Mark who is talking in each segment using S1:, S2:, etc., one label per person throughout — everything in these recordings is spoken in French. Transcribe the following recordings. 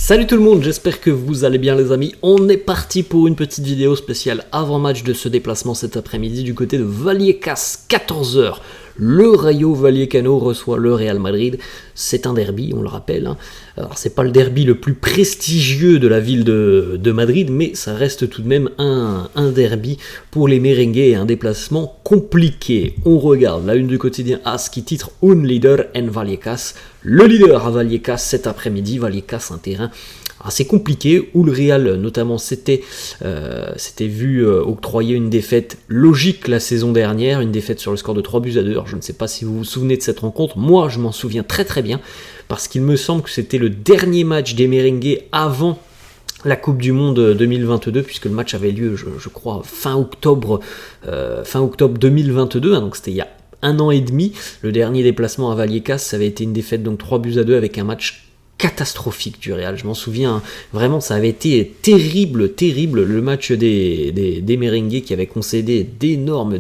S1: Salut tout le monde, j'espère que vous allez bien les amis. On est parti pour une petite vidéo spéciale avant-match de ce déplacement cet après-midi du côté de Vallecas, 14h. Le Rayo Vallecano reçoit le Real Madrid. C'est un derby, on le rappelle. Alors c'est pas le derby le plus prestigieux de la ville de Madrid, mais ça reste tout de même un derby pour les merengues et un déplacement compliqué. On regarde la une du quotidien AS qui titre Un leader en Vallecas. Le leader à Vallecas cet après-midi. Vallecas, un terrain assez compliqué où le Real notamment s'était vu octroyer une défaite logique la saison dernière, une défaite sur le score de 3-2. Alors, je ne sais pas si vous vous souvenez de cette rencontre, moi je m'en souviens très très bien parce qu'il me semble que c'était le dernier match des merengues avant la Coupe du Monde 2022, puisque le match avait lieu je crois fin octobre 2022, donc c'était il y a un an et demi. Le dernier déplacement à Vallecas, ça avait été une défaite donc 3-2 avec un match catastrophique du Real, je m'en souviens, vraiment ça avait été terrible, le match des merengues qui avaient concédé d'énormes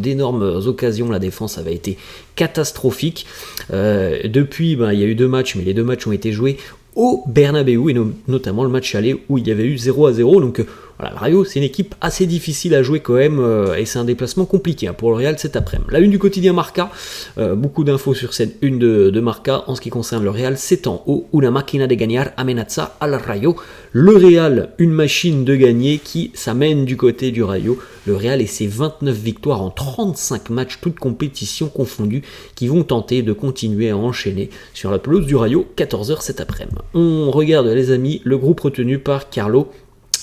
S1: occasions, la défense avait été catastrophique. Depuis, il y a eu deux matchs, mais les deux matchs ont été joués au Bernabéu, et notamment le match aller où il y avait eu 0-0, donc voilà, le Rayo c'est une équipe assez difficile à jouer quand même, et c'est un déplacement compliqué pour le Real cet après-midi. La une du quotidien Marca, beaucoup d'infos sur cette une de Marca. En ce qui concerne le Real, c'est en haut, où la máquina de ganar amenaza al Rayo. Le Real, une machine de gagner qui s'amène du côté du Rayo. Le Real et ses 29 victoires en 35 matchs, toutes compétitions confondues, qui vont tenter de continuer à enchaîner sur la pelouse du Rayo, 14h cet après-midi. On regarde les amis, le groupe retenu par Carlo.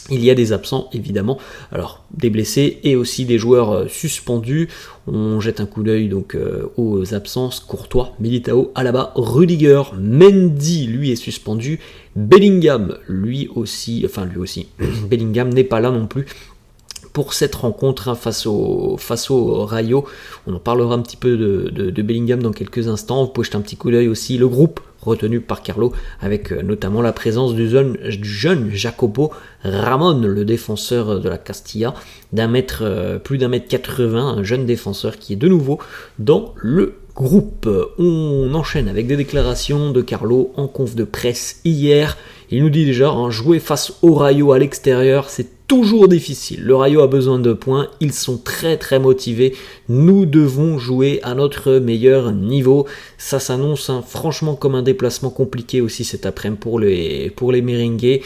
S1: Il y a des absents évidemment, alors des blessés et aussi des joueurs suspendus. On jette un coup d'œil donc aux absences: Courtois, Militao, Alaba, Rudiger, Mendy lui est suspendu, Bellingham lui aussi, Bellingham n'est pas là non plus pour cette rencontre face au Rayo. On en parlera un petit peu de Bellingham dans quelques instants. Vous pouvez jeter un petit coup d'œil aussi le groupe retenu par Carlo, avec notamment la présence du jeune Jacobo Ramon, le défenseur de la Castilla, plus d'un mètre 80, un jeune défenseur qui est de nouveau dans le groupe. On enchaîne avec des déclarations de Carlo en conf de presse hier. Il nous dit déjà, jouer face au Rayo à l'extérieur, c'est toujours difficile. Le Rayo a besoin de points, ils sont très très motivés. Nous devons jouer à notre meilleur niveau. Ça s'annonce franchement comme un déplacement compliqué aussi cet après-midi pour les merengues.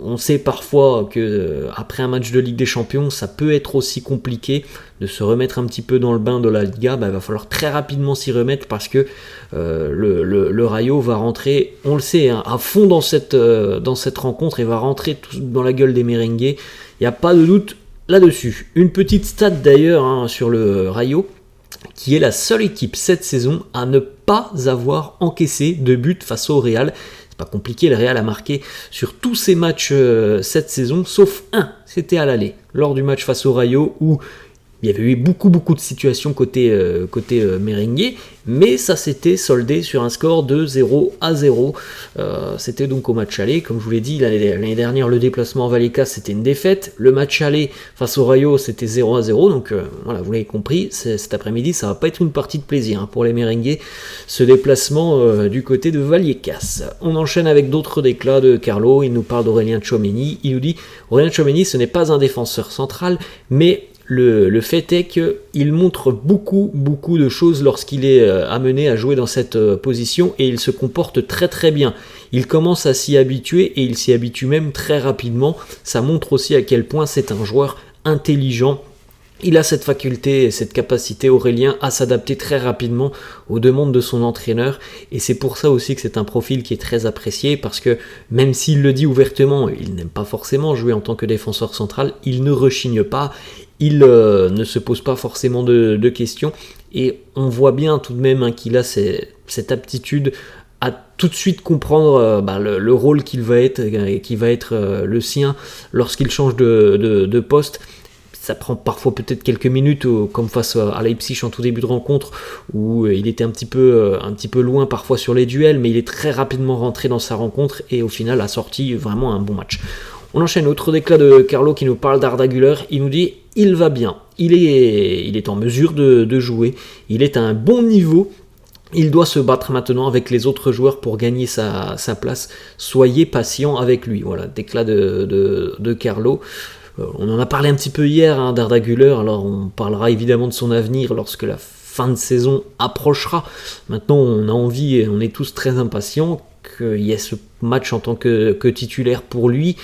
S1: On sait parfois que après un match de Ligue des Champions, ça peut être aussi compliqué de se remettre un petit peu dans le bain de la Liga. Il va falloir très rapidement s'y remettre parce que le Rayo va rentrer, on le sait, à fond dans cette rencontre et va rentrer dans la gueule des merengues. Il n'y a pas de doute là-dessus. Une petite stat d'ailleurs sur le Rayo, qui est la seule équipe cette saison à ne pas avoir encaissé de but face au Real. Pas compliqué, le Real a marqué sur tous ses matchs cette saison, sauf un, c'était à l'aller, lors du match face au Rayo, où il y avait eu beaucoup de situations côté merengue, mais ça s'était soldé sur un score de 0-0. C'était donc au match aller, comme je vous l'ai dit, l'année dernière le déplacement à Vallecas c'était une défaite, le match aller face au Rayo c'était 0-0, donc voilà, vous l'avez compris, cet après-midi ça va pas être une partie de plaisir pour les merengues, ce déplacement du côté de Vallecas. On enchaîne avec d'autres déclats de Carlo. Il nous parle d'Aurélien Tchouaméni. Il nous dit: Aurélien Tchouaméni ce n'est pas un défenseur central, mais le fait est qu'il montre beaucoup de choses lorsqu'il est amené à jouer dans cette position, et il se comporte très très bien. Il commence à s'y habituer et il s'y habitue même très rapidement. Ça montre aussi à quel point c'est un joueur intelligent. Il a cette faculté, cette capacité, Aurélien, à s'adapter très rapidement aux demandes de son entraîneur, et c'est pour ça aussi que c'est un profil qui est très apprécié, parce que même s'il le dit ouvertement, il n'aime pas forcément jouer en tant que défenseur central, il ne rechigne pas, il ne se pose pas forcément de questions, et on voit bien tout de même qu'il a cette aptitude à tout de suite comprendre le rôle qui va être le sien lorsqu'il change de poste. Ça prend parfois peut-être quelques minutes, comme face à Leipzig en tout début de rencontre, où il était un petit peu loin parfois sur les duels, mais il est très rapidement rentré dans sa rencontre et au final a sorti vraiment un bon match. On enchaîne, autre déclat de Carlo qui nous parle d'Arda Güler. Il nous dit: il va bien, il est en mesure de jouer, il est à un bon niveau. Il doit se battre maintenant avec les autres joueurs pour gagner sa place. Soyez patient avec lui. Voilà, déclat de Carlo. On en a parlé un petit peu hier d'Arda Güler. Alors on parlera évidemment de son avenir lorsque la fin de saison approchera. Maintenant, on a envie et on est tous très impatients qu'il y ait ce match en tant que titulaire pour lui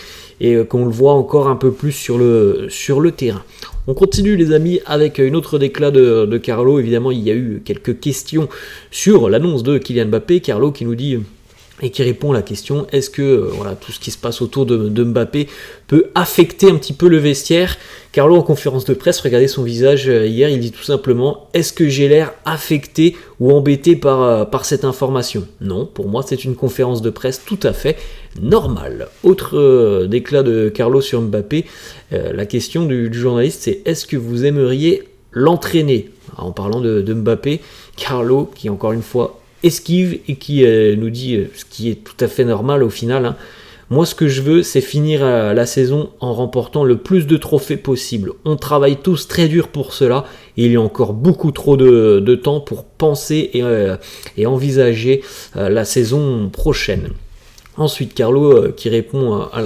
S1: et qu'on le voit encore un peu plus sur le terrain. On continue les amis avec une autre déclat de Carlo. Évidemment, il y a eu quelques questions sur l'annonce de Kylian Mbappé. Carlo qui nous dit et qui répond à la question, est-ce que tout ce qui se passe autour de Mbappé peut affecter un petit peu le vestiaire? Carlo en conférence de presse, regardez son visage hier, il dit tout simplement, est-ce que j'ai l'air affecté ou embêté par cette information? Non, pour moi c'est une conférence de presse tout à fait normale. Autre déclat de Carlo sur Mbappé, la question du journaliste c'est, est-ce que vous aimeriez l'entraîner? En parlant de Mbappé, Carlo qui encore une fois esquive et qui nous dit ce qui est tout à fait normal au final. Moi, ce que je veux, c'est finir la saison en remportant le plus de trophées possible. On travaille tous très dur pour cela et il y a encore beaucoup trop de temps pour penser et envisager la saison prochaine. Ensuite, Carlo qui répond à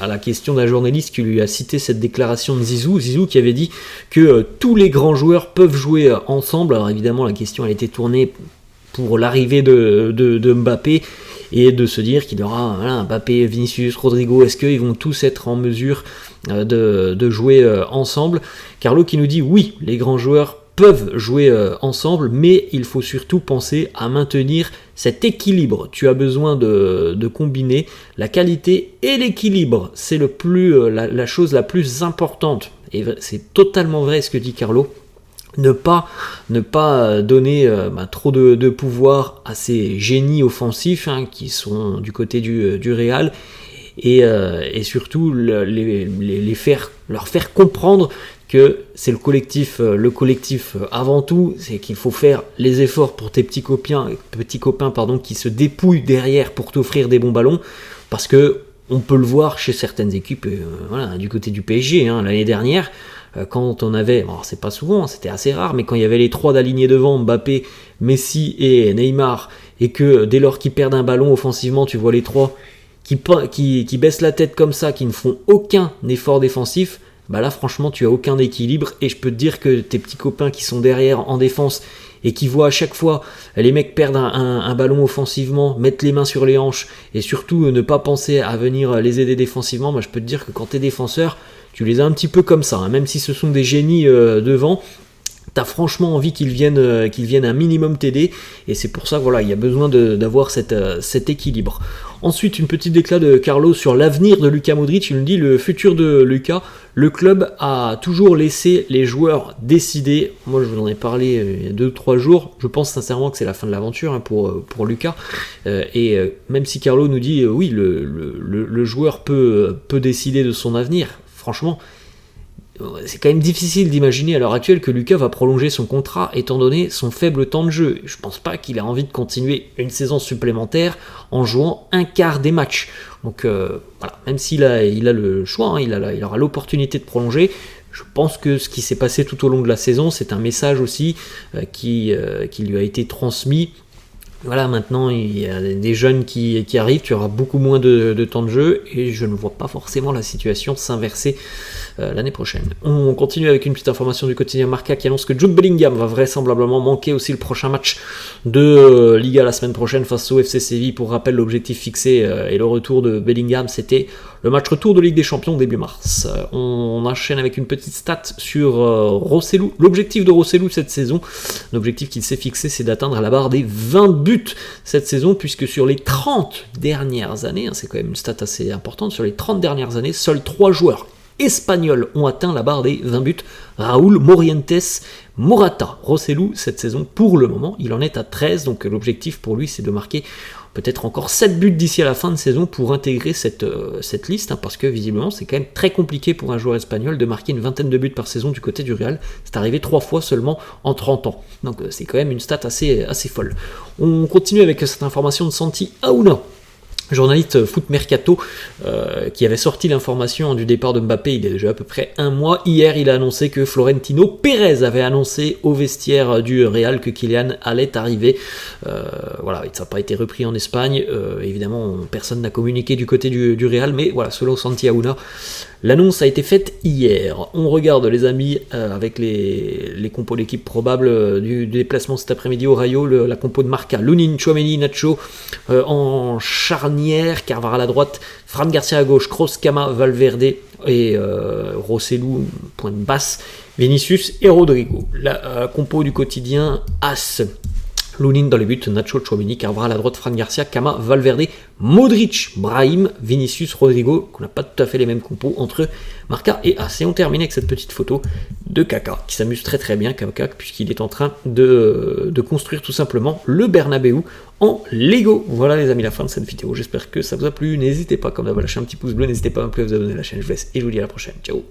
S1: la question d'un journaliste qui lui a cité cette déclaration de Zizou. Zizou qui avait dit que tous les grands joueurs peuvent jouer ensemble. Alors évidemment, la question elle a été tournée pour l'arrivée de Mbappé et de se dire qu'il y aura Mbappé, Vinicius, Rodrigo, est-ce qu'ils vont tous être en mesure de jouer ensemble? Carlo qui nous dit oui, les grands joueurs peuvent jouer ensemble, mais il faut surtout penser à maintenir cet équilibre. Tu as besoin de combiner la qualité et l'équilibre. C'est la chose la plus importante. Et c'est totalement vrai ce que dit Carlo. Ne pas donner trop de pouvoir à ces génies offensifs qui sont du côté du Real et surtout leur faire comprendre que c'est le collectif avant tout, c'est qu'il faut faire les efforts pour tes petits copains qui se dépouillent derrière pour t'offrir des bons ballons, parce que on peut le voir chez certaines équipes, du côté du PSG l'année dernière. Quand on avait, c'est pas souvent, c'était assez rare, mais quand il y avait les trois d'alignés devant, Mbappé, Messi et Neymar, et que dès lors qu'ils perdent un ballon offensivement, tu vois les trois qui baissent la tête comme ça, qui ne font aucun effort défensif, là franchement tu as aucun équilibre, et je peux te dire que tes petits copains qui sont derrière en défense et qui voient à chaque fois les mecs perdre un ballon offensivement, mettre les mains sur les hanches et surtout ne pas penser à venir les aider défensivement, je peux te dire que quand t'es défenseur, tu les as un petit peu comme ça, même si ce sont des génies devant, t'as franchement envie qu'ils viennent un minimum t'aider, et c'est pour ça il y a besoin d'avoir cet équilibre. Ensuite, une petite déclat de Carlo sur l'avenir de Luka Modric. Il nous dit le futur de Luka, le club a toujours laissé les joueurs décider. Moi je vous en ai parlé il y a 2-3 jours, je pense sincèrement que c'est la fin de l'aventure pour Luka, et même si Carlo nous dit oui, le joueur peut décider de son avenir, franchement c'est quand même difficile d'imaginer à l'heure actuelle que Luka va prolonger son contrat étant donné son faible temps de jeu. Je pense pas qu'il a envie de continuer une saison supplémentaire en jouant un quart des matchs. Donc même s'il a le choix, il aura l'opportunité de prolonger. Je pense que ce qui s'est passé tout au long de la saison, c'est un message aussi qui lui a été transmis. Maintenant il y a des jeunes qui arrivent, tu auras beaucoup moins de temps de jeu et je ne vois pas forcément la situation s'inverser l'année prochaine. On continue avec une petite information du quotidien Marca qui annonce que Jude Bellingham va vraisemblablement manquer aussi le prochain match de Liga la semaine prochaine face au FC Séville. Pour rappel, l'objectif fixé et le retour de Bellingham, c'était le match retour de Ligue des Champions début mars. On enchaîne avec une petite stat sur Rossellou. L'objectif de Rossellou cette saison, l'objectif qu'il s'est fixé, c'est d'atteindre la barre des 20 buts cette saison, puisque sur les 30 dernières années, c'est quand même une stat assez importante, sur les 30 dernières années, seuls 3 joueurs espagnols ont atteint la barre des 20 buts. Raúl, Morientes, Morata. Rossellou, cette saison, pour le moment, il en est à 13, donc l'objectif pour lui, c'est de marquer peut-être encore 7 buts d'ici à la fin de saison pour intégrer cette liste, parce que visiblement, c'est quand même très compliqué pour un joueur espagnol de marquer une vingtaine de buts par saison du côté du Real. C'est arrivé 3 fois seulement en 30 ans. Donc c'est quand même une stat assez folle. On continue avec cette information de Santi Aouna. journaliste Foot Mercato qui avait sorti l'information du départ de Mbappé il y a déjà à peu près un mois. Hier, il a annoncé que Florentino Pérez avait annoncé au vestiaire du Real que Kylian allait arriver. Voilà, ça n'a pas été repris en Espagne. Évidemment, personne n'a communiqué du côté du Real, mais voilà, selon Santi Aouna, l'annonce a été faite hier. On regarde, les amis, avec les compos d'équipe probables du déplacement cet après-midi au Rayo, la compo de Marca: Lunin, Tchouaméni, Nacho en charnière, Carvajal à droite, Fran Garcia à gauche, Kroos, Cama, Valverde et Rossellou, pointe basse, Vinicius et Rodrigo. La compo du quotidien: As, Lunin dans les buts, Nacho, Tchouaméni, Carvajal à droite, Fran Garcia, Cama, Valverde, Modric, Brahim, Vinicius, Rodrigo, qu'on n'a pas tout à fait les mêmes compos entre Marca et As. Et on termine avec cette petite photo de Kaka, qui s'amuse très très bien, Kaka, puisqu'il est en train de construire tout simplement le Bernabeu en Lego. Voilà les amis, la fin de cette vidéo. J'espère que ça vous a plu. N'hésitez pas, comme d'hab, à lâcher un petit pouce bleu, n'hésitez pas non plus à vous abonner à la chaîne. Je vous laisse et je vous dis à la prochaine. Ciao.